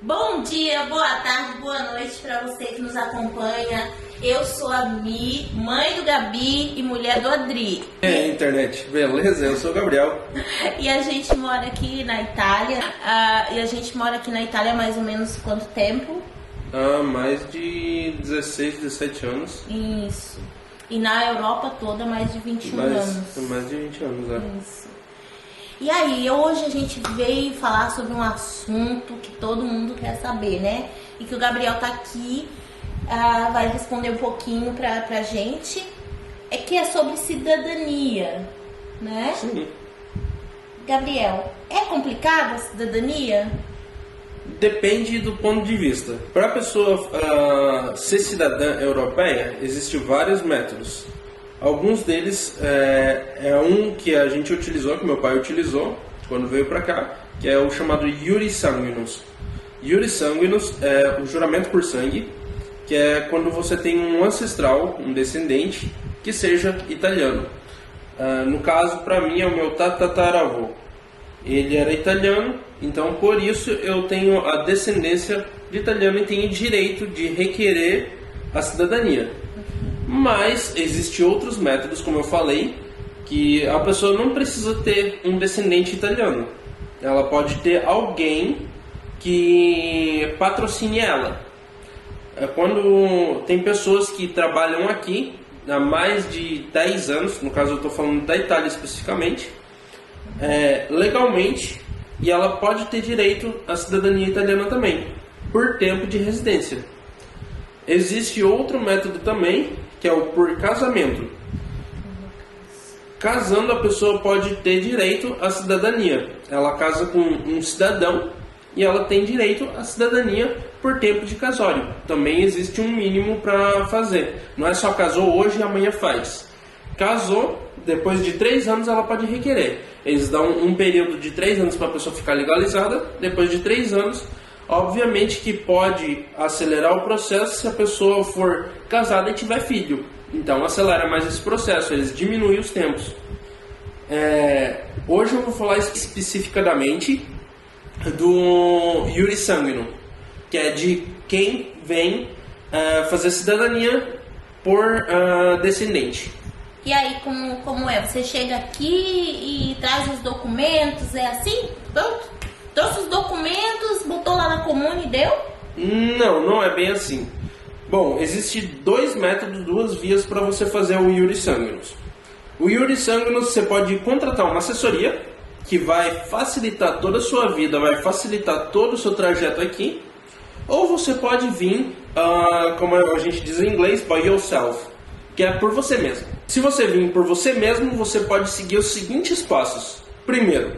Bom dia, boa tarde, boa noite para você que nos acompanha. Eu sou a Mi, mãe do Gabi e mulher do Adri. Internet, beleza? Eu sou o Gabriel. E a gente mora aqui na Itália. Há mais ou menos quanto tempo? Há mais de 16, 17 anos. Isso. E na Europa toda mais de 21 anos. Mais de 20 anos, é. Isso. E aí, hoje a gente veio falar sobre um assunto que todo mundo quer saber, né? E que o Gabriel tá aqui, vai responder um pouquinho pra gente. É que é sobre cidadania, né? Sim. Gabriel, é complicado a cidadania? Depende do ponto de vista. Para a pessoa ser cidadã europeia, existem vários métodos. Alguns deles é um que a gente utilizou, que meu pai utilizou quando veio para cá, que é o chamado Iuris Sanguinis. Iuris Sanguinis é o juramento por sangue, que é quando você tem um ancestral, um descendente, que seja italiano. No caso, para mim, é o meu tataravô. Ele era italiano, então por isso eu tenho a descendência de italiano e tenho direito de requerer a cidadania. Mas existem outros métodos, como eu falei, que a pessoa não precisa ter um descendente italiano. Ela pode ter alguém que patrocine ela. Quando tem pessoas que trabalham aqui há mais de 10 anos, no caso eu estou falando da Itália especificamente, legalmente, e ela pode ter direito à cidadania italiana também, por tempo de residência. Existe outro método também, que é o por casamento. Casando, a pessoa pode ter direito à cidadania. Ela casa com um cidadão e ela tem direito à cidadania por tempo de casório. Também existe um mínimo para fazer. Não é só casou hoje e amanhã faz. Casou, depois de 3 anos ela pode requerer. Eles dão um período de 3 anos para a pessoa ficar legalizada. Depois de 3 anos, obviamente que pode acelerar o processo se a pessoa for casada e tiver filho. Então acelera mais esse processo, eles diminuem os tempos. Hoje eu vou falar especificadamente do Iuris Sanguinis, que é de quem vem fazer cidadania por descendente. E aí, como é? Você chega aqui e traz os documentos, é assim? Pronto? Trouxe os documentos, botou lá na comune e deu? Não é bem assim. Bom, existem 2 métodos, 2 vias para você fazer o Iuris Sanguinis. O Iuris Sanguinis você pode contratar uma assessoria que vai facilitar toda a sua vida, vai facilitar todo o seu trajeto aqui. Ou você pode vir, como a gente diz em inglês, by yourself, que é por você mesmo. Se você vir por você mesmo, você pode seguir os seguintes passos. Primeiro,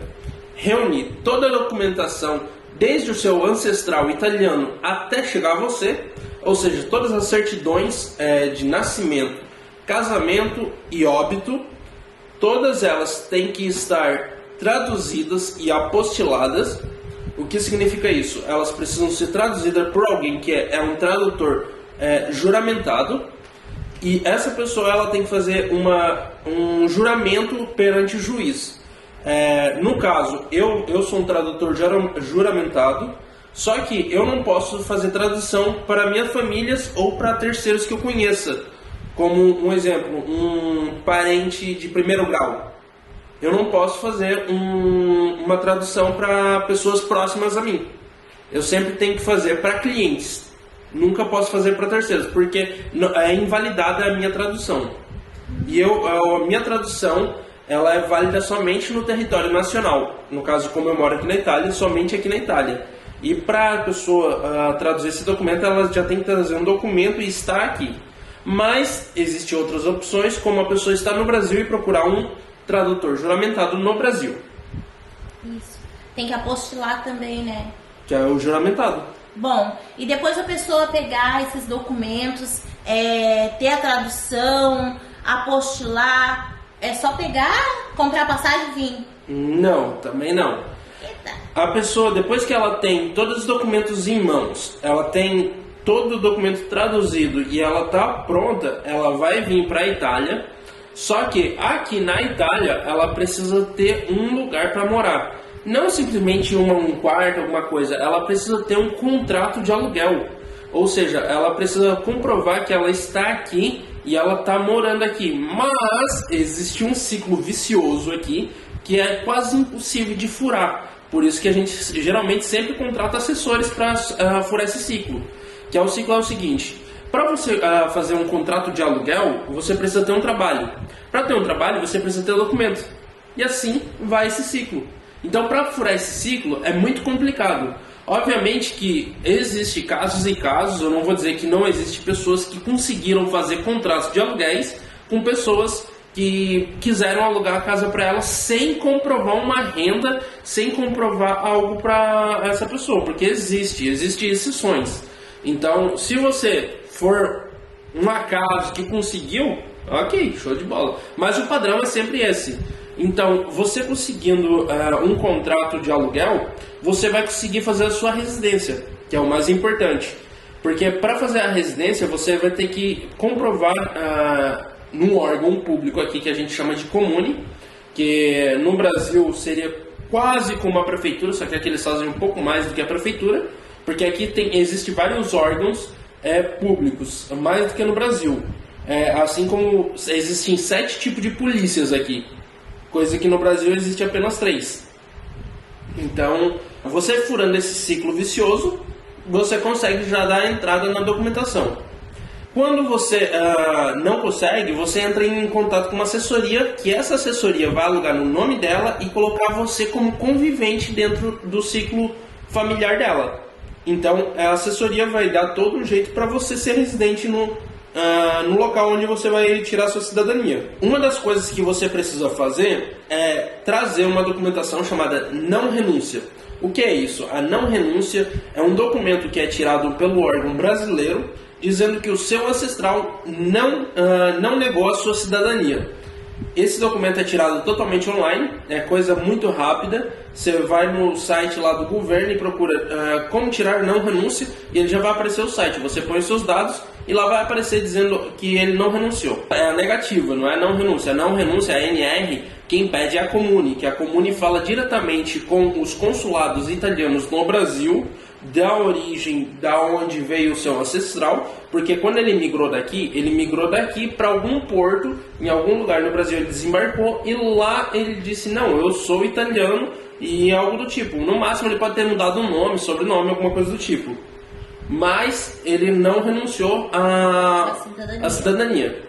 reunir toda a documentação desde o seu ancestral italiano até chegar a você, ou seja, todas as certidões de nascimento, casamento e óbito, todas elas têm que estar traduzidas e apostiladas. O que significa isso? Elas precisam ser traduzidas por alguém que é um tradutor juramentado, e essa pessoa ela tem que fazer um juramento perante o juiz. No caso, eu sou um tradutor juramentado, só que eu não posso fazer tradução para minhas famílias ou para terceiros que eu conheça. Como um exemplo, um parente de primeiro grau. Eu não posso fazer uma tradução para pessoas próximas a mim. Eu sempre tenho que fazer para clientes. Nunca posso fazer para terceiros, porque é invalidada a minha tradução. E a minha tradução ela é válida somente no território nacional. No caso, como eu moro aqui na Itália, somente aqui na Itália. E para a pessoa traduzir esse documento, ela já tem que trazer um documento e estar aqui. Mas existem outras opções, como a pessoa estar no Brasil e procurar um tradutor juramentado no Brasil. Isso. Tem que apostilar também, né? Que é o juramentado. Bom, e depois a pessoa pegar esses documentos, ter a tradução, apostilar, é só pegar, comprar passagem e vir? Não, também não. Eita. A pessoa, depois que ela tem todos os documentos em mãos, ela tem todo o documento traduzido e ela está pronta, ela vai vir para a Itália. Só que aqui na Itália ela precisa ter um lugar para morar. não simplesmente um quarto, alguma coisa, ela precisa ter um contrato de aluguel. Ou seja, ela precisa comprovar que ela está aqui e ela está morando aqui. Mas existe um ciclo vicioso aqui que é quase impossível de furar. Por isso que a gente geralmente sempre contrata assessores para furar esse ciclo. Que é o ciclo é o seguinte: para você fazer um contrato de aluguel, você precisa ter um trabalho. Para ter um trabalho, você precisa ter documento. E assim vai esse ciclo. Então, para furar esse ciclo, é muito complicado. Obviamente que existe casos e casos, eu não vou dizer que não existe pessoas que conseguiram fazer contratos de aluguéis com pessoas que quiseram alugar a casa para elas sem comprovar uma renda, sem comprovar algo para essa pessoa, porque existem exceções. Então, se você for um acaso que conseguiu, ok, show de bola. Mas o padrão é sempre esse. Então, você conseguindo um contrato de aluguel, você vai conseguir fazer a sua residência, que é o mais importante. Porque para fazer a residência, você vai ter que comprovar num órgão público aqui que a gente chama de comune, que no Brasil seria quase como a prefeitura, só que aqui eles fazem um pouco mais do que a prefeitura, porque aqui existem vários órgãos públicos, mais do que no Brasil. Assim como existem 7 tipos de polícias aqui, coisa que no Brasil existe apenas 3. Então, você furando esse ciclo vicioso, você consegue já dar a entrada na documentação. Quando você não consegue, você entra em contato com uma assessoria, que essa assessoria vai alugar no nome dela e colocar você como convivente dentro do ciclo familiar dela. Então, a assessoria vai dar todo um jeito para você ser residente no local onde você vai tirar sua cidadania. Uma das coisas que você precisa fazer é trazer uma documentação chamada não renúncia. O que é isso? A não renúncia é um documento que é tirado pelo órgão brasileiro dizendo que o seu ancestral não negou a sua cidadania. Esse documento é tirado totalmente online, é coisa muito rápida. Você vai no site lá do governo e procura como tirar não renúncia e ele já vai aparecer o site. Você põe os seus dados e lá vai aparecer dizendo que ele não renunciou. É a negativa, não é não renúncia. A não renúncia, a NR, quem pede é a Comune, que a Comune fala diretamente com os consulados italianos no Brasil, da origem, da onde veio o seu ancestral, porque quando ele migrou daqui para algum porto, em algum lugar no Brasil ele desembarcou e lá ele disse, não, eu sou italiano e algo do tipo. No máximo ele pode ter mudado um nome, sobrenome, alguma coisa do tipo. Mas ele não renunciou à cidadania.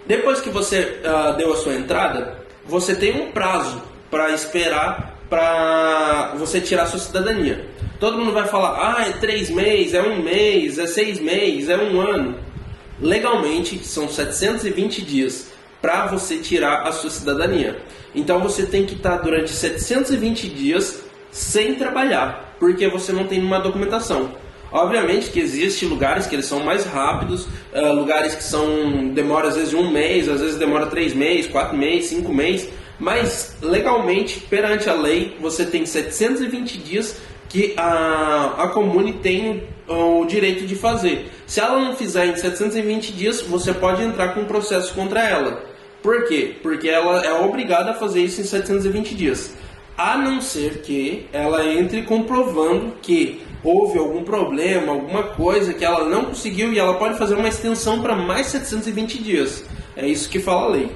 Depois que você deu a sua entrada, você tem um prazo para esperar para você tirar a sua cidadania. Todo mundo vai falar, é 3 meses, é 1 mês, é 6 meses, é 1 ano. Legalmente, são 720 dias para você tirar a sua cidadania. Então você tem que estar durante 720 dias sem trabalhar, porque você não tem uma documentação. Obviamente que existem lugares que eles são mais rápidos, lugares que demora às vezes 1 mês, às vezes demora 3 meses, 4 meses, 5 meses, mas legalmente, perante a lei, você tem 720 dias que a Comune tem o direito de fazer. Se ela não fizer em 720 dias, você pode entrar com um processo contra ela. Por quê? Porque ela é obrigada a fazer isso em 720 dias. A não ser que ela entre comprovando que houve algum problema, alguma coisa que ela não conseguiu e ela pode fazer uma extensão para mais 720 dias. É isso que fala a lei.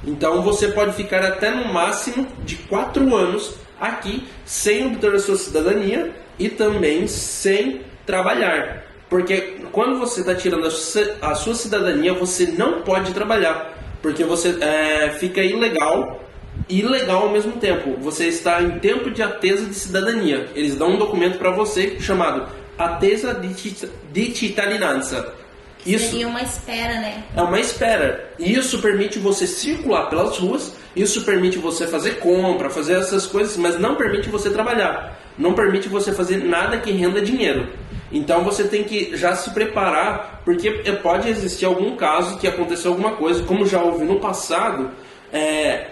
Então você pode ficar até no máximo de 4 anos aqui sem obter a sua cidadania e também sem trabalhar. Porque quando você está tirando a sua cidadania, você não pode trabalhar. Porque você fica ilegal ao mesmo tempo. Você está em tempo de attesa de cidadania. Eles dão um documento para você chamado attesa di cittadinanza. Isso seria uma espera, né? É uma espera. E isso permite você circular pelas ruas, isso permite você fazer compra, fazer essas coisas, mas não permite você trabalhar. Não permite você fazer nada que renda dinheiro. Então você tem que já se preparar, porque pode existir algum caso que aconteceu alguma coisa, como já houve no passado,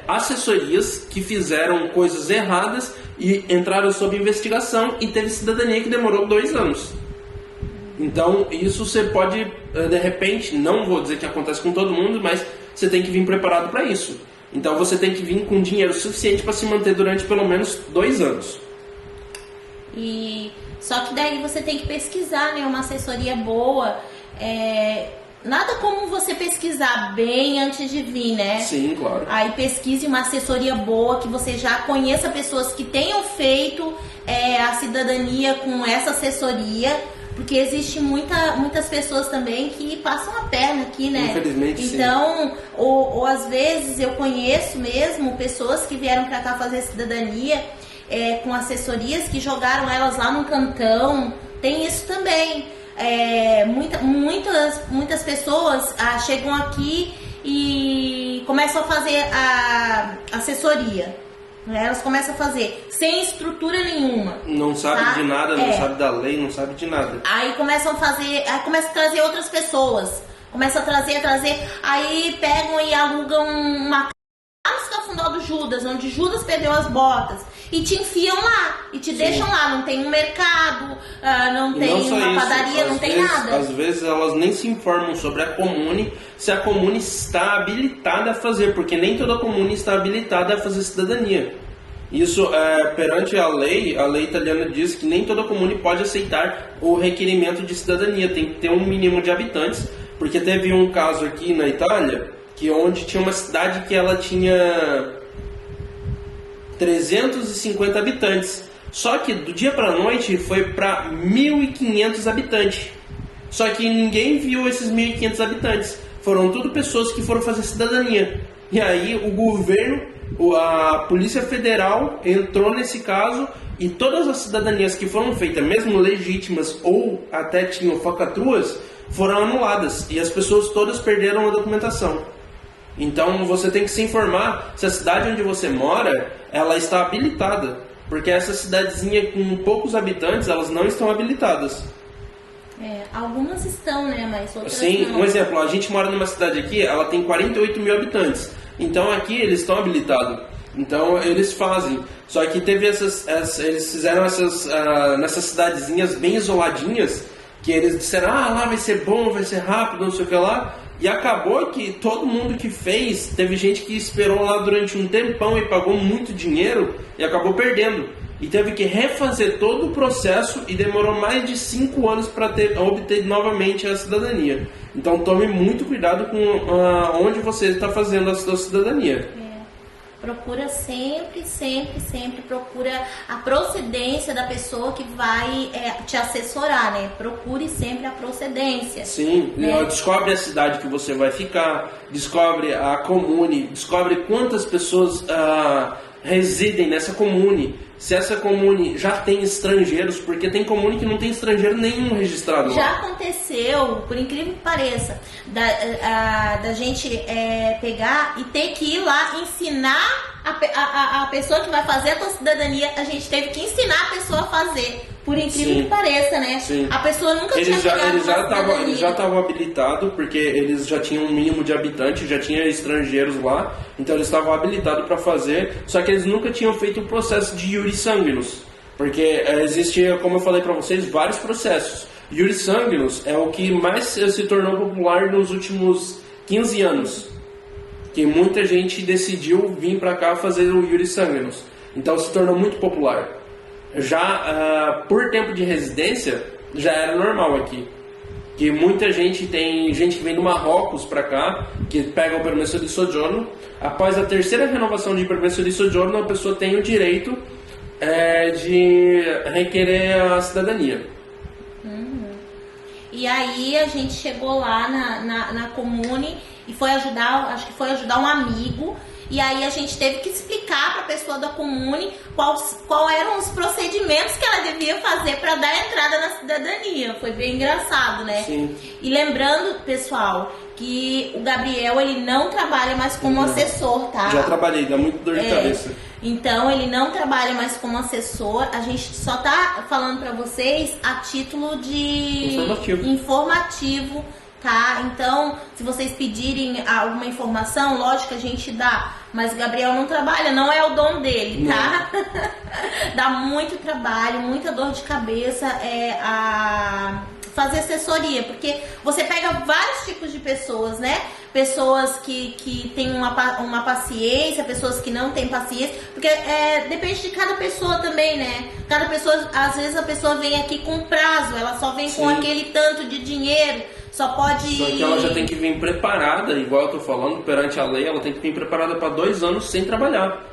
assessorias que fizeram coisas erradas e entraram sob investigação e teve cidadania que demorou 2 anos. Então isso você pode, de repente, não vou dizer que acontece com todo mundo, mas você tem que vir preparado para isso. Então você tem que vir com dinheiro suficiente para se manter durante pelo menos 2 anos. E só que daí você tem que pesquisar, né? Uma assessoria boa. Nada como você pesquisar bem antes de vir, né? Sim, claro. Aí pesquise uma assessoria boa, que você já conheça pessoas que tenham feito a cidadania com essa assessoria, porque existe muitas pessoas também que passam a perna aqui, né? Infelizmente, então, sim. Ou às vezes eu conheço mesmo pessoas que vieram pra cá fazer cidadania com assessorias que jogaram elas lá no cantão. Tem isso também. Muitas pessoas chegam aqui e começam a fazer a assessoria. Elas começam a fazer sem estrutura nenhuma. Não sabe de nada, não sabe da lei, não sabe de nada. Aí começam a fazer, aí começam a trazer outras pessoas. Começam a trazer, aí pegam e alugam uma casa no Cafundó do Judas, onde Judas perdeu as botas. E te enfiam lá, e te deixam lá. Não tem um mercado, não tem uma padaria, não tem nada. Às vezes elas nem se informam sobre a comune, se a comune está habilitada a fazer, porque nem toda comune está habilitada a fazer cidadania. Isso, perante a lei italiana diz que nem toda comune pode aceitar o requerimento de cidadania, tem que ter um mínimo de habitantes, porque teve um caso aqui na Itália, onde tinha uma cidade que ela tinha 350 habitantes. Só que do dia para a noite foi para 1.500 habitantes. Só que ninguém viu esses 1.500 habitantes. Foram tudo pessoas que foram fazer cidadania. E aí o governo, a Polícia Federal entrou nesse caso e todas as cidadanias que foram feitas, mesmo legítimas ou até tinham falcatruas, foram anuladas. E as pessoas todas perderam a documentação. Então você tem que se informar se a cidade onde você mora, ela está habilitada. Porque essa cidadezinha com poucos habitantes, elas não estão habilitadas. Algumas estão, né? Mas outras Sim, não. Um exemplo, a gente mora numa cidade aqui, ela tem 48 mil habitantes. Então aqui eles estão habilitados. Então eles fazem. Só que teve eles fizeram nessas cidadezinhas bem isoladinhas, que eles disseram, lá vai ser bom, vai ser rápido, não sei o que lá. E acabou que todo mundo que fez, teve gente que esperou lá durante um tempão e pagou muito dinheiro e acabou perdendo. E teve que refazer todo o processo e demorou mais de 5 anos para obter novamente a cidadania. Então tome muito cuidado com onde você está fazendo a sua cidadania. Procura sempre procura a procedência da pessoa que vai te assessorar, né? Procure sempre a procedência. Sim, né? Descobre a cidade que você vai ficar, descobre a comune, descobre quantas pessoas residem nessa comune. Se essa comune já tem estrangeiros, porque tem comune que não tem estrangeiro nenhum registrado. Já aconteceu, por incrível que pareça, da gente pegar e ter que ir lá ensinar a pessoa que vai fazer a tua cidadania. A gente teve que ensinar a pessoa a fazer, por incrível que pareça, né? Sim. A pessoa nunca tinha pegado eles já estavam habilitados, porque eles já tinham um mínimo de habitantes, já tinha estrangeiros lá, então eles estavam habilitados para fazer, só que eles nunca tinham feito o processo de iuris sanguinis, porque existia, como eu falei para vocês, vários processos. Iuris sanguinis é o que mais se tornou popular nos últimos 15 anos, que muita gente decidiu vir para cá fazer o iuris sanguinis, então se tornou muito popular. Já por tempo de residência já era normal aqui, que muita gente, tem gente que vem do Marrocos para cá, que pega o permesso de sojourno. Após a terceira renovação de permesso de sojourno, a pessoa tem o direito de requerer a cidadania. E aí a gente chegou lá na comune e foi ajudar, acho que foi ajudar um amigo. E aí a gente teve que explicar para a pessoa da comune qual eram os procedimentos que ela devia fazer para dar entrada na cidadania. Foi bem engraçado, né? Sim. E lembrando, pessoal, que o Gabriel, ele não trabalha mais como assessor, tá? Já trabalhei, dá muito dor de cabeça. Então ele não trabalha mais como assessor. A gente só tá falando para vocês a título de informativo. Tá? Então, se vocês pedirem alguma informação, lógico que a gente dá, mas o Gabriel não trabalha, não é o dom dele, tá? Dá muito trabalho, muita dor de cabeça fazer assessoria, porque você pega vários tipos de pessoas, né? Pessoas que têm uma paciência, pessoas que não têm paciência, porque depende de cada pessoa também, né? Cada pessoa, às vezes a pessoa vem aqui com prazo, ela só vem com aquele tanto de dinheiro, só pode... Só que ela já tem que vir preparada, igual eu tô falando, perante a lei, ela tem que vir preparada para 2 anos sem trabalhar.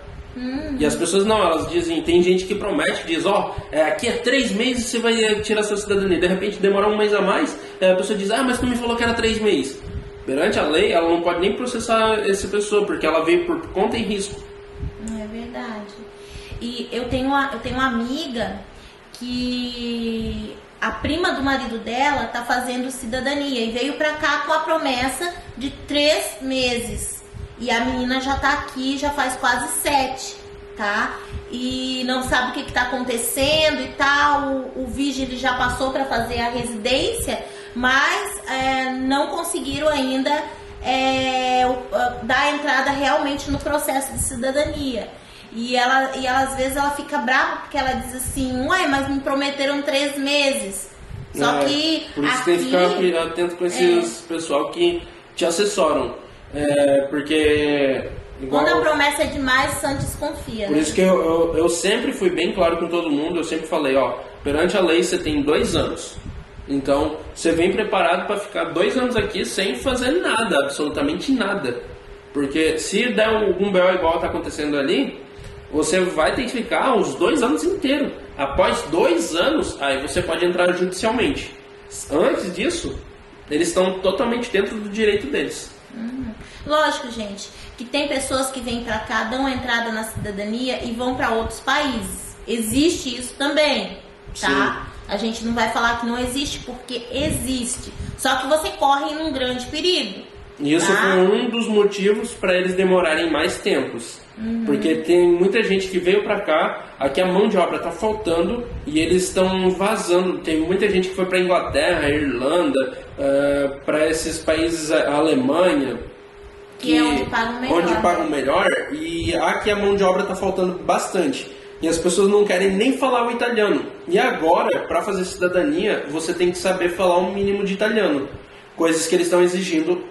E as pessoas não, elas dizem, tem gente que promete, diz, aqui é 3 meses você vai tirar sua cidadania, de repente demora 1 mês a mais, a pessoa diz, mas tu me falou que era 3 meses. Perante a lei, ela não pode nem processar essa pessoa, porque ela veio por conta e risco. É verdade. E eu tenho uma amiga que a prima do marido dela tá fazendo cidadania e veio pra cá com a promessa de 3 meses. E a menina já tá aqui, já faz quase 7, tá? E não sabe o que tá acontecendo e tal. O Vigil já passou para fazer a residência, mas não conseguiram ainda dar entrada realmente no processo de cidadania. E ela às vezes ela fica brava porque ela diz assim, ué, mas me prometeram 3 meses. Só que por isso aqui, tem que ficar atento com esses pessoal que te assessoram. Porque... Quando a promessa é demais, o santo desconfia. Por isso que eu sempre fui bem claro com todo mundo, eu sempre falei, perante a lei você tem 2 anos. Então, você vem preparado para ficar 2 anos aqui sem fazer nada, absolutamente nada. Porque se der algum BO igual está acontecendo ali, você vai ter que ficar os 2 anos inteiros. Após 2 anos, aí você pode entrar judicialmente. Antes disso, eles estão totalmente dentro do direito deles. Lógico, gente, que tem pessoas que vêm pra cá, dão entrada na cidadania e vão pra outros países. Existe isso também, tá? Sim. A gente não vai falar que não existe, porque existe. Só que você corre em um grande perigo. Isso foi um dos motivos para eles demorarem mais tempos. Porque tem muita gente que veio pra cá, aqui a mão de obra tá faltando e eles estão vazando. Tem muita gente que foi pra Inglaterra, Irlanda, para esses países, a Alemanha, que é onde pagam melhor. E aqui a mão de obra tá faltando bastante. E as pessoas não querem nem falar o italiano. E agora, para fazer cidadania, você tem que saber falar um mínimo de italiano. Coisas que eles estão exigindo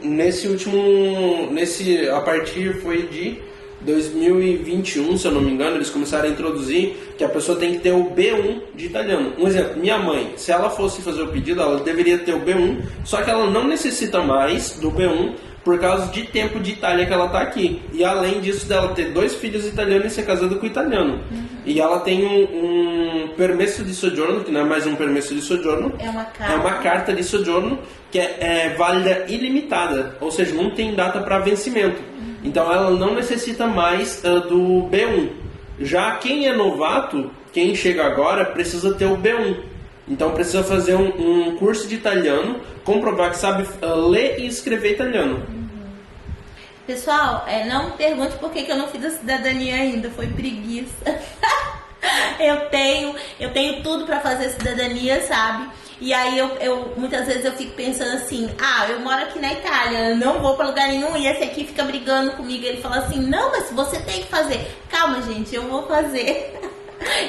a partir foi de 2021, se eu não me engano, eles começaram a introduzir que a pessoa tem que ter o B1 de italiano. Um exemplo, minha mãe, se ela fosse fazer o pedido, ela deveria ter o B1, só que ela não necessita mais do B1 por causa de tempo de Itália que ela está aqui. E além disso, dela ter 2 filhos italianos e ser casada com italiano. E ela tem um permesso de soggiorno, que não é mais um permesso de soggiorno. É uma carta de soggiorno que é válida ilimitada, ou seja, não tem data para vencimento. Então ela não necessita mais do B1. Já quem é novato, quem chega agora, precisa ter o B1. Então precisa fazer um curso de italiano, comprovar que sabe ler e escrever italiano. Pessoal, não me pergunte por que eu não fiz a cidadania ainda, foi preguiça. eu tenho tudo para fazer a cidadania, sabe? E aí muitas vezes eu fico pensando assim, eu moro aqui na Itália, não vou pra lugar nenhum, e esse aqui fica brigando comigo. Ele fala assim, não, mas você tem que fazer. Calma, gente, eu vou fazer.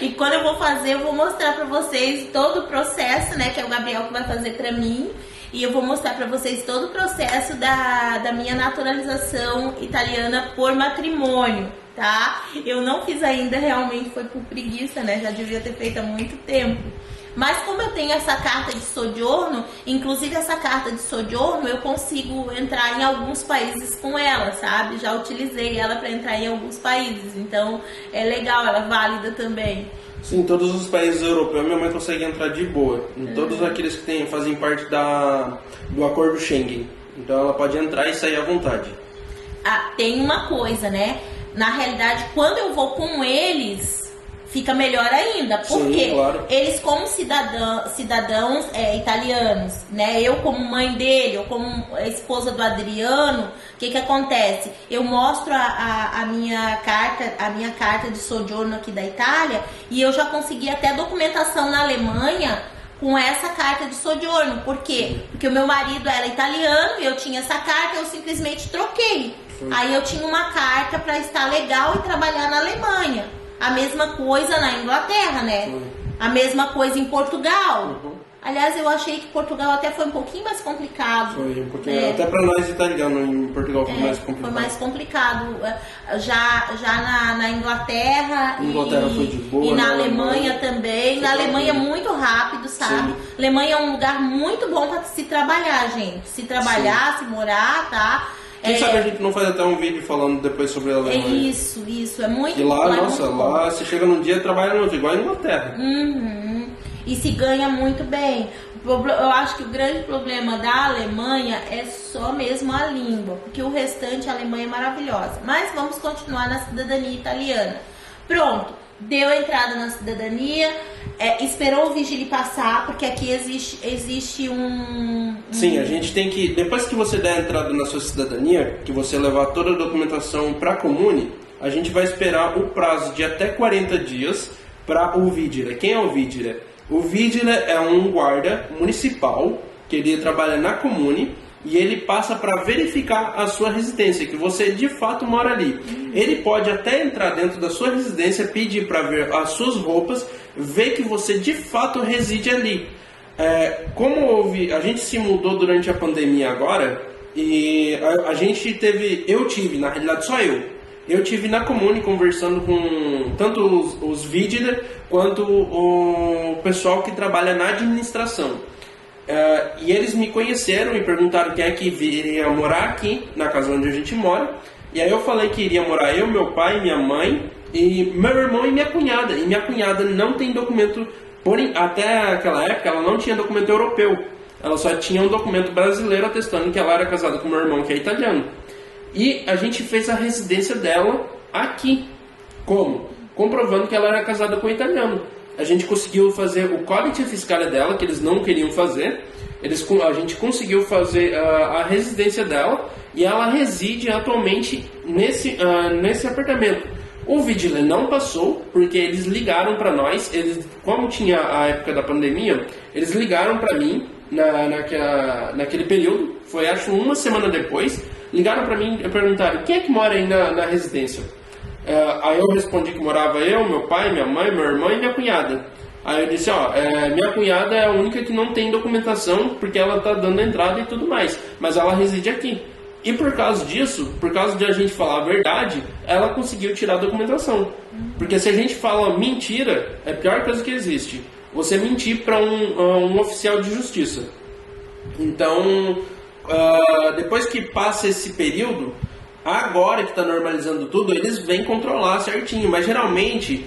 E quando eu vou fazer, eu vou mostrar pra vocês todo o processo, né, que é o Gabriel que vai fazer pra mim. E eu vou mostrar pra vocês todo o processo da minha naturalização italiana por matrimônio, tá? Eu não fiz ainda, realmente foi por preguiça, né, já devia ter feito há muito tempo. Mas como eu tenho essa carta de soggiorno, inclusive essa carta de soggiorno, eu consigo entrar em alguns países com ela, sabe? Já utilizei ela para entrar em alguns países, então é legal, ela é válida também. Sim, em todos os países europeus minha mãe consegue entrar de boa. Em todos aqueles que fazem parte do acordo Schengen. Então ela pode entrar e sair à vontade. Tem uma coisa, né? Na realidade, quando eu vou com eles, fica melhor ainda, porque sim, claro, eles como cidadãos italianos, né? Eu como mãe dele, eu como esposa do Adriano, o que acontece? Eu mostro a minha carta de soggiorno aqui da Itália e eu já consegui até documentação na Alemanha com essa carta de soggiorno. Por quê? Porque o meu marido era italiano e eu tinha essa carta, eu simplesmente troquei. Aí eu tinha uma carta para estar legal e trabalhar na Alemanha. A mesma coisa na Inglaterra, né? A mesma coisa em Portugal. Aliás, eu achei que Portugal até foi um pouquinho mais complicado. Foi um pouquinho, até para nós italianos em Portugal foi mais complicado. Foi mais complicado. Já na Inglaterra, foi de boa, e na Alemanha também. Na Alemanha muito rápido, sabe? Sim. Alemanha é um lugar muito bom para se trabalhar, gente. Se trabalhar, se morar, tá? Quem sabe a gente não faz até um vídeo falando depois sobre a Alemanha. Isso. É muito E lá, nossa, muito lá você chega num dia e trabalha no outro, igual a Inglaterra. E se ganha muito bem. Eu acho que o grande problema da Alemanha é só mesmo a língua, porque o restante, a Alemanha é maravilhosa. Mas vamos continuar na cidadania italiana. Pronto, deu a entrada na cidadania, esperou o vigílio passar, porque aqui existe um... Sim, a gente tem que, depois que você der a entrada na sua cidadania, que você levar toda a documentação para a Comune, a gente vai esperar o prazo de até 40 dias para o Vigile. Quem é o Vigile? O Vigile é um guarda municipal que ele trabalha na Comune e ele passa para verificar a sua residência, que você de fato mora ali. Ele pode até entrar dentro da sua residência, pedir para ver as suas roupas, ver que você de fato reside ali. A gente se mudou durante a pandemia agora e eu tive, na realidade só eu tive na Comune conversando com tanto os Vigile quanto o pessoal que trabalha na administração. E eles me conheceram e perguntaram quem é que iria morar aqui, na casa onde a gente mora. E aí eu falei que iria morar eu, meu pai, minha mãe, e meu irmão e minha cunhada. E minha cunhada não tem documento, até aquela época ela não tinha documento europeu. Ela só tinha um documento brasileiro atestando que ela era casada com meu irmão, que é italiano. E a gente fez a residência dela aqui. Como? Comprovando que ela era casada com um italiano. A gente conseguiu fazer o codice fiscale dela, que eles não queriam fazer. A gente conseguiu fazer a residência dela e ela reside atualmente nesse apartamento. O Vigile não passou, porque eles ligaram para nós, como tinha a época da pandemia, eles ligaram para mim naquele período, foi acho uma semana depois, ligaram para mim e perguntaram: quem é que mora aí na residência? Aí eu respondi que morava eu, meu pai, minha mãe, meu irmão e minha cunhada. Aí eu disse: minha cunhada é a única que não tem documentação, porque ela está dando entrada e tudo mais, mas ela reside aqui. E por causa disso, por causa de a gente falar a verdade, ela conseguiu tirar a documentação. Porque se a gente fala mentira, é a pior coisa que existe. Você mentir para um oficial de justiça. Então, depois que passa esse período, agora que está normalizando tudo, eles vêm controlar certinho. Mas geralmente,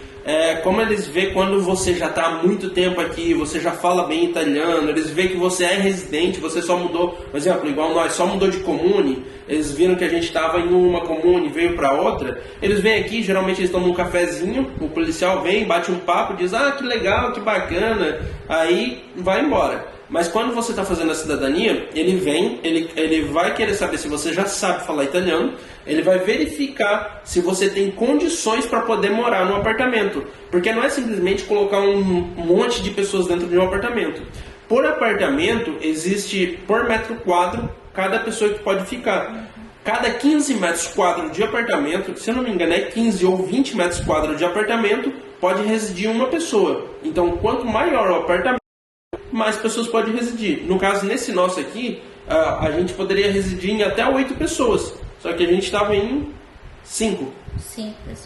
como eles vê quando você já está há muito tempo aqui, você já fala bem italiano, eles vê que você é residente, você só mudou, por exemplo, igual nós, só mudou de comune, eles viram que a gente estava em uma comune e veio para outra, eles vêm aqui, geralmente eles tomam um cafezinho, o policial vem, bate um papo, diz: que legal, que bacana, aí vai embora. Mas quando você está fazendo a cidadania, ele vem, ele vai querer saber se você já sabe falar italiano, ele vai verificar se você tem condições para poder morar no apartamento. Porque não é simplesmente colocar um monte de pessoas dentro de um apartamento. Por apartamento, existe por metro quadro cada pessoa que pode ficar. Cada 15 metros quadrados de apartamento, se eu não me engano é 15 ou 20 metros quadrados de apartamento, pode residir uma pessoa. Então, quanto maior o apartamento, mais pessoas podem residir. No caso, nesse nosso aqui, a gente poderia residir em até 8 pessoas. Só que a gente estava em 5.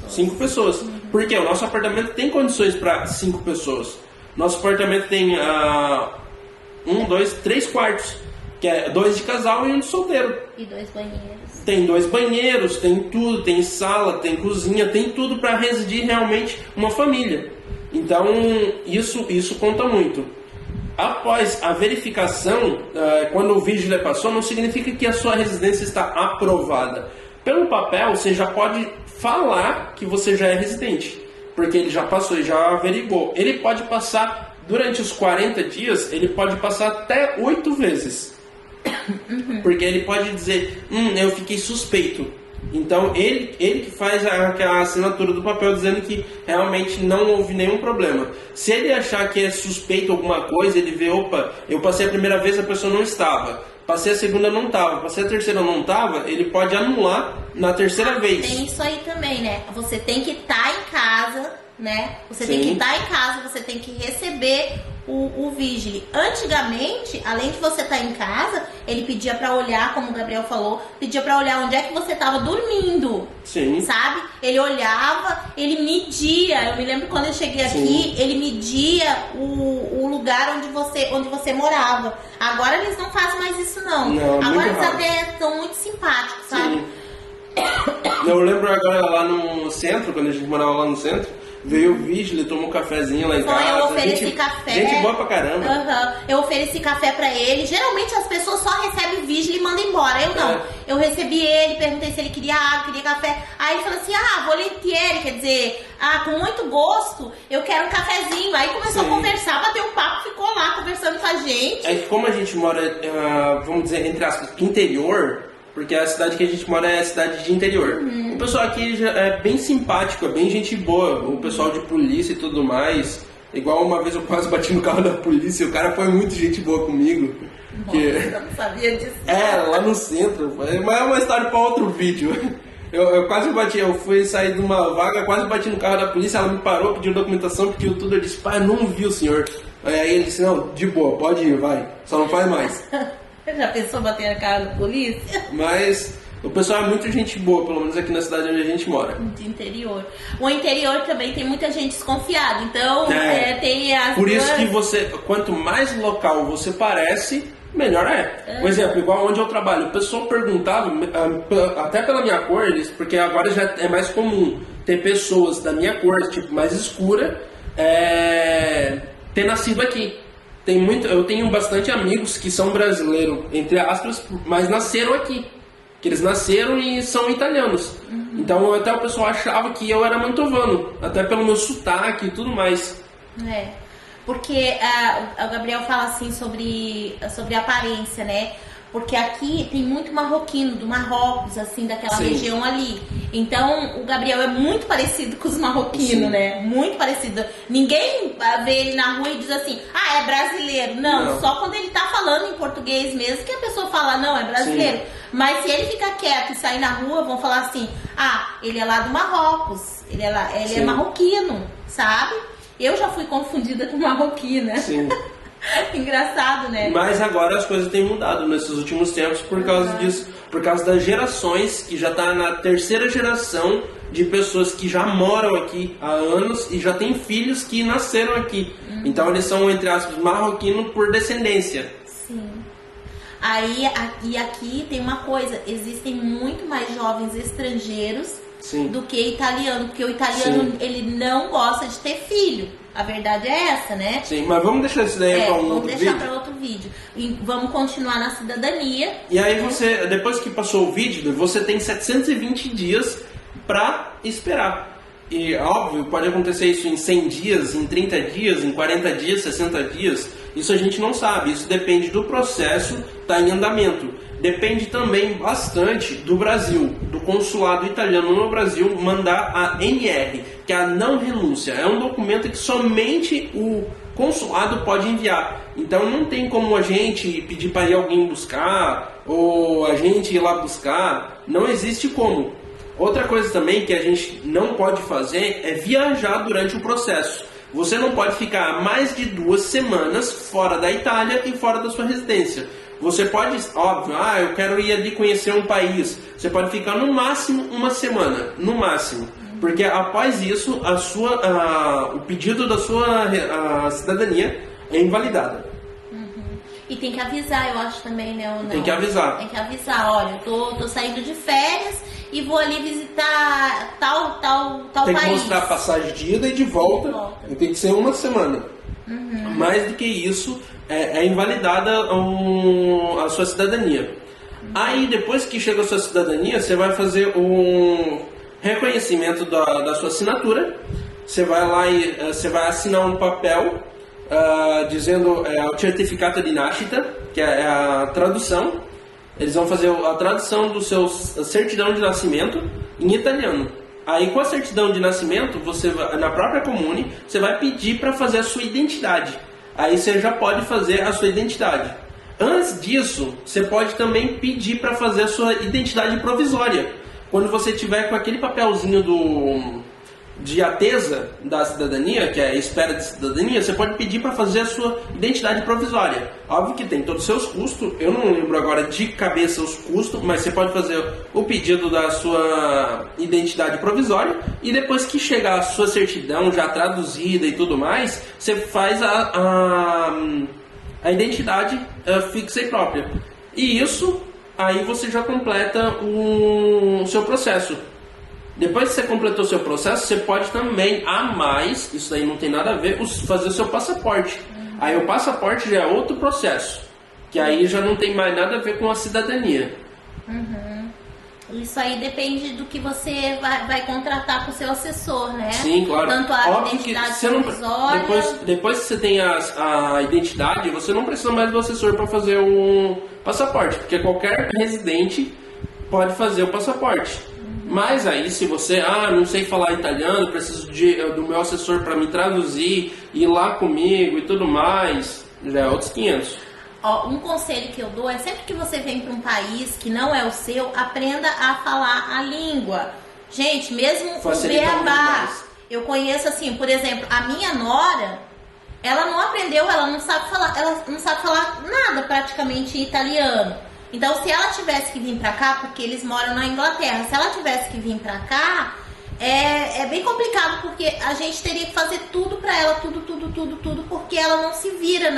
5 pessoas. Porque o nosso apartamento tem condições para 5 pessoas. Nosso apartamento tem 1, 2, 3 quartos. Que é 2 de casal e 1 de solteiro. E 2 banheiros. Tem 2 banheiros, tem tudo, tem sala, tem cozinha, tem tudo para residir realmente uma família. Então, isso conta muito. Após a verificação, quando o Vigile passou, não significa que a sua residência está aprovada. Pelo papel, você já pode falar que você já é residente, porque ele já passou e já averiguou. Ele pode passar, durante os 40 dias, ele pode passar até 8 vezes. Porque ele pode dizer: eu fiquei suspeito. Então ele que faz a assinatura do papel dizendo que realmente não houve nenhum problema. Se ele achar que é suspeito alguma coisa, ele vê: opa, eu passei a primeira vez, a pessoa não estava, passei a segunda, não estava, passei a terceira, não estava, ele pode anular na terceira vez. Tem isso aí também, né? Você tem que estar em casa, né? Você tem que estar em casa, você tem que receber o vigile. Antigamente, além de você estar em casa, ele pedia pra olhar, como o Gabriel falou, pedia pra olhar onde é que você tava dormindo. Sim. Sabe? Ele olhava, ele media. Eu me lembro quando eu cheguei aqui, ele media o lugar onde você morava. Agora eles não fazem mais isso, não. Agora eles até são muito simpáticos, sabe? Sim. Eu lembro agora lá no centro, quando a gente morava lá no centro, veio o vigile, tomou um cafezinho lá em casa. Eu ofereci café. Gente boa pra caramba. Eu ofereci café pra ele. Geralmente as pessoas só recebem vigile e mandam embora. Eu não. Eu recebi ele, perguntei se ele queria água, queria café. Aí ele falou assim, volentieri, quer dizer, com muito gosto, eu quero um cafezinho. Aí começou a conversar, bateu um papo, ficou lá conversando com a gente. É que como a gente mora, vamos dizer, entre aspas, interior, porque a cidade que a gente mora é a cidade de interior. O pessoal aqui já é bem simpático, é bem gente boa. O pessoal de polícia e tudo mais. Igual uma vez eu quase bati no carro da polícia, o cara foi muito gente boa comigo. Nossa, eu não sabia disso. Lá no centro. Mas é uma história para outro vídeo. Eu quase bati, eu fui sair de uma vaga, quase bati no carro da polícia, ela me parou, pediu documentação, pediu tudo. Eu disse, pai, eu não vi o senhor. Aí ele disse, não, de boa, pode ir, vai. Só não faz mais. Já pensou bater na cara da polícia? Mas o pessoal é muito gente boa, pelo menos aqui na cidade onde a gente mora. De interior. O interior também tem muita gente desconfiada, então tem as... Por isso que quanto mais local você parece, melhor é. Por exemplo, igual onde eu trabalho, o pessoal perguntava, até pela minha cor, porque agora já é mais comum ter pessoas da minha cor, tipo, mais escura, ter nascido aqui. Eu tenho bastante amigos que são brasileiros, entre aspas, mas nasceram aqui. Que eles nasceram e são italianos. Então até o pessoal achava que eu era mantovano, até pelo meu sotaque e tudo mais. Porque o Gabriel fala assim sobre a aparência, né? Porque aqui tem muito marroquino, do Marrocos, assim, daquela região ali. Então, o Gabriel é muito parecido com os marroquinos, né? Muito parecido. Ninguém vê ele na rua e diz assim, é brasileiro. Não, só quando ele tá falando em português mesmo que a pessoa fala, não, é brasileiro. Mas se ele ficar quieto e sair na rua, vão falar assim, ele é lá do Marrocos, ele é marroquino, sabe? Eu já fui confundida com marroquina. Sim. Engraçado, né? Mas agora as coisas têm mudado nesses últimos tempos por causa disso, por causa das gerações, que já está na terceira geração de pessoas que já moram aqui há anos e já têm filhos que nasceram aqui. Então eles são, entre aspas, marroquinos por descendência. Sim. E aqui tem uma coisa, existem muito mais jovens estrangeiros do que italiano, porque o italiano ele não gosta de ter filho. A verdade é essa, né? Sim, mas vamos deixar isso daí para um outro vídeo. Vamos deixar para outro vídeo. E vamos continuar na cidadania. E aí você, depois que passou o vídeo, você tem 720 dias para esperar. E óbvio, pode acontecer isso em 100 dias, em 30 dias, em 40 dias, 60 dias. Isso a gente não sabe. Isso depende do processo, está em andamento. Depende também bastante do Brasil, do consulado italiano no Brasil mandar a NR, que é a não renúncia. É um documento que somente o consulado pode enviar. Então não tem como a gente pedir para ir alguém buscar, ou a gente ir lá buscar. Não existe como. Outra coisa também que a gente não pode fazer é viajar durante o processo. Você não pode ficar mais de 2 semanas fora da Itália e fora da sua residência. Você pode, óbvio, eu quero ir ali conhecer um país. Você pode ficar no máximo 1 semana, no máximo. Porque após isso, o pedido da sua cidadania é invalidado. E tem que avisar, eu acho também, né? Ou não? Tem que avisar. Tem que avisar, olha, eu tô saindo de férias e vou ali visitar tal país. Tem que mostrar a passagem de ida e de volta. E tem que ser 1 semana. Mais do que isso, é invalidada a sua cidadania. Aí, depois que chega a sua cidadania, você vai fazer um reconhecimento da sua assinatura. Você vai lá e você vai assinar um papel dizendo o certificato de nascita, que é a tradução. Eles vão fazer a tradução do seu certidão de nascimento em italiano. Aí, com a certidão de nascimento, na própria comune, você vai pedir para fazer a sua identidade. Aí você já pode fazer a sua identidade. Antes disso, você pode também pedir para fazer a sua identidade provisória. Quando você tiver com aquele papelzinho de atesa da cidadania, que é a espera de cidadania, você pode pedir para fazer a sua identidade provisória. Óbvio que tem todos os seus custos, eu não lembro agora de cabeça os custos, mas você pode fazer o pedido da sua identidade provisória e depois que chegar a sua certidão já traduzida e tudo mais, você faz a identidade fixa e própria. E isso, aí você já completa o seu processo. Depois que você completou o seu processo, você pode também, a mais, isso aí não tem nada a ver, fazer o seu passaporte. Aí o passaporte já é outro processo, que aí já não tem mais nada a ver com a cidadania. Isso aí depende do que você vai contratar com o seu assessor, né? Sim, claro. Tanto a Óbvio identidade que você não, provisória... depois que você tem a identidade, você não precisa mais do assessor para fazer o passaporte, porque qualquer residente pode fazer o passaporte. Mas aí, se você, não sei falar italiano, preciso do meu assessor para me traduzir, ir lá comigo e tudo mais, já é outros 500. Ó, um conselho que eu dou é sempre que você vem para um país que não é o seu, aprenda a falar a língua. Gente, mesmo Facilita o beabá. mais. Eu conheço assim, por exemplo, a minha nora, ela não aprendeu, ela não sabe falar nada praticamente italiano. Então, se ela tivesse que vir pra cá, porque eles moram na Inglaterra, se ela tivesse que vir pra cá, é bem complicado, porque a gente teria que fazer tudo pra ela, tudo, porque ela não se vira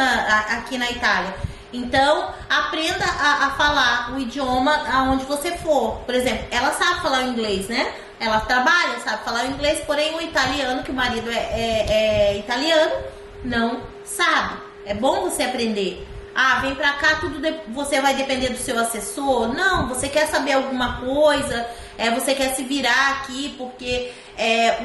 aqui na Itália. Então, aprenda a falar o idioma aonde você for. Por exemplo, ela sabe falar o inglês, né? Ela trabalha, sabe falar o inglês, porém o italiano, que o marido é italiano, não sabe. É bom você aprender. Vem pra cá, você vai depender do seu assessor? Não, você quer saber alguma coisa, você quer se virar aqui, porque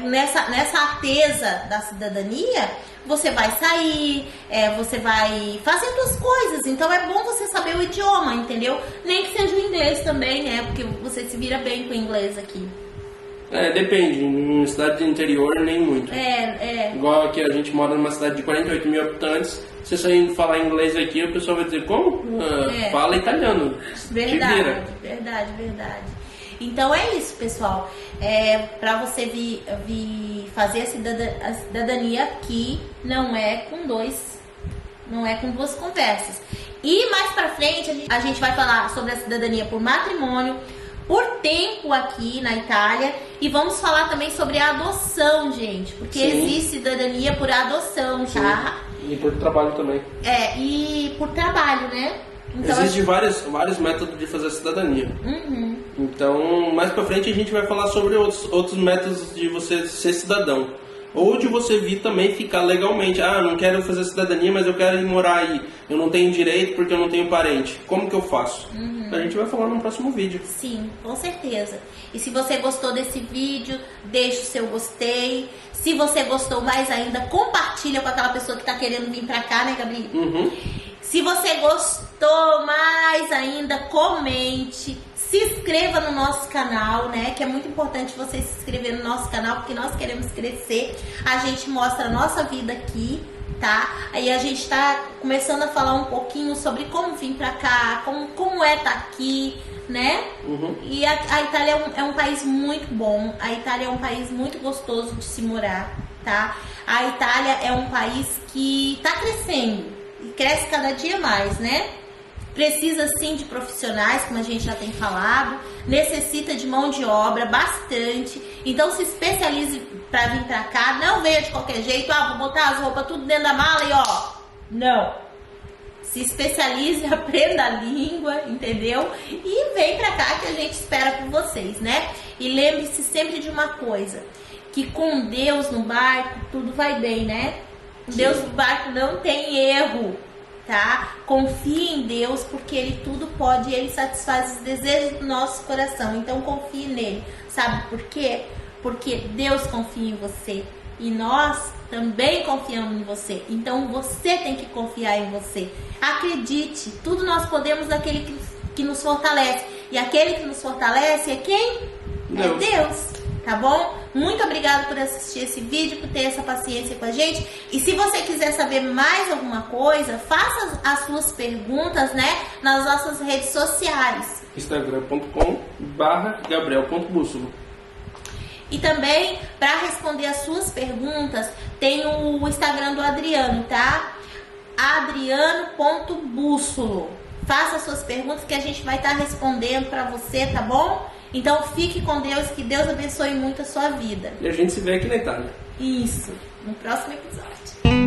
nessa atesa da cidadania, você vai sair, você vai fazendo as coisas, então é bom você saber o idioma, entendeu? Nem que seja o inglês também, né, porque você se vira bem com o inglês aqui. Depende, em cidade do interior nem muito. Igual aqui, a gente mora numa cidade de 48 mil habitantes, você sair falar inglês aqui, o pessoal vai dizer, como? Fala italiano. Verdade. Então é isso, pessoal. Pra você vir fazer a cidadania aqui, não é com duas conversas. E mais pra frente, a gente vai falar sobre a cidadania por matrimônio, por tempo aqui na Itália, e vamos falar também sobre a adoção, gente, porque existe cidadania por adoção, tá? E por trabalho também. E por trabalho, né? Então, existem vários métodos de fazer cidadania. Então, mais pra frente a gente vai falar sobre outros métodos de você ser cidadão. Ou de você vir também ficar legalmente. Não quero fazer cidadania, mas eu quero ir morar aí. Eu não tenho direito porque eu não tenho parente. Como que eu faço? A gente vai falar no próximo vídeo. Sim, com certeza. E se você gostou desse vídeo, deixa o seu gostei. Se você gostou mais ainda, compartilha com aquela pessoa que tá querendo vir pra cá, né, Gabriel? Se você gostou mais ainda, comente. Se inscreva no nosso canal, né? Que é muito importante você se inscrever no nosso canal, porque nós queremos crescer. A gente mostra a nossa vida aqui, tá? Aí a gente tá começando a falar um pouquinho sobre como vir pra cá, como é tá aqui, né? E a Itália é um país muito bom. A Itália é um país muito gostoso de se morar, tá? A Itália é um país que tá crescendo e cresce cada dia mais, né? Precisa sim de profissionais, como a gente já tem falado, necessita de mão de obra bastante, então se especialize para vir para cá, não venha de qualquer jeito, vou botar as roupas tudo dentro da mala e não, se especialize, aprenda a língua, entendeu? E vem para cá que a gente espera por vocês, né? E lembre-se sempre de uma coisa, que com Deus no barco tudo vai bem, né? Deus no barco não tem erro. Tá? Confie em Deus, porque Ele tudo pode e Ele satisfaz os desejos do nosso coração. Então confie nele. Sabe por quê? Porque Deus confia em você e nós também confiamos em você. Então você tem que confiar em você. Acredite, tudo nós podemos naquele que nos fortalece. E aquele que nos fortalece é quem? Deus. É Deus. Tá bom? Muito obrigada por assistir esse vídeo, por ter essa paciência com a gente. E se você quiser saber mais alguma coisa, faça as suas perguntas, né, nas nossas redes sociais. Instagram.com/Gabriel.Bússolo. E também, para responder as suas perguntas, tem o Instagram do Adriano, tá? adriano.bússolo. Faça suas perguntas que a gente vai estar respondendo para você, tá bom? Então fique com Deus, que Deus abençoe muito a sua vida. E a gente se vê aqui na Itália. Isso, no próximo episódio.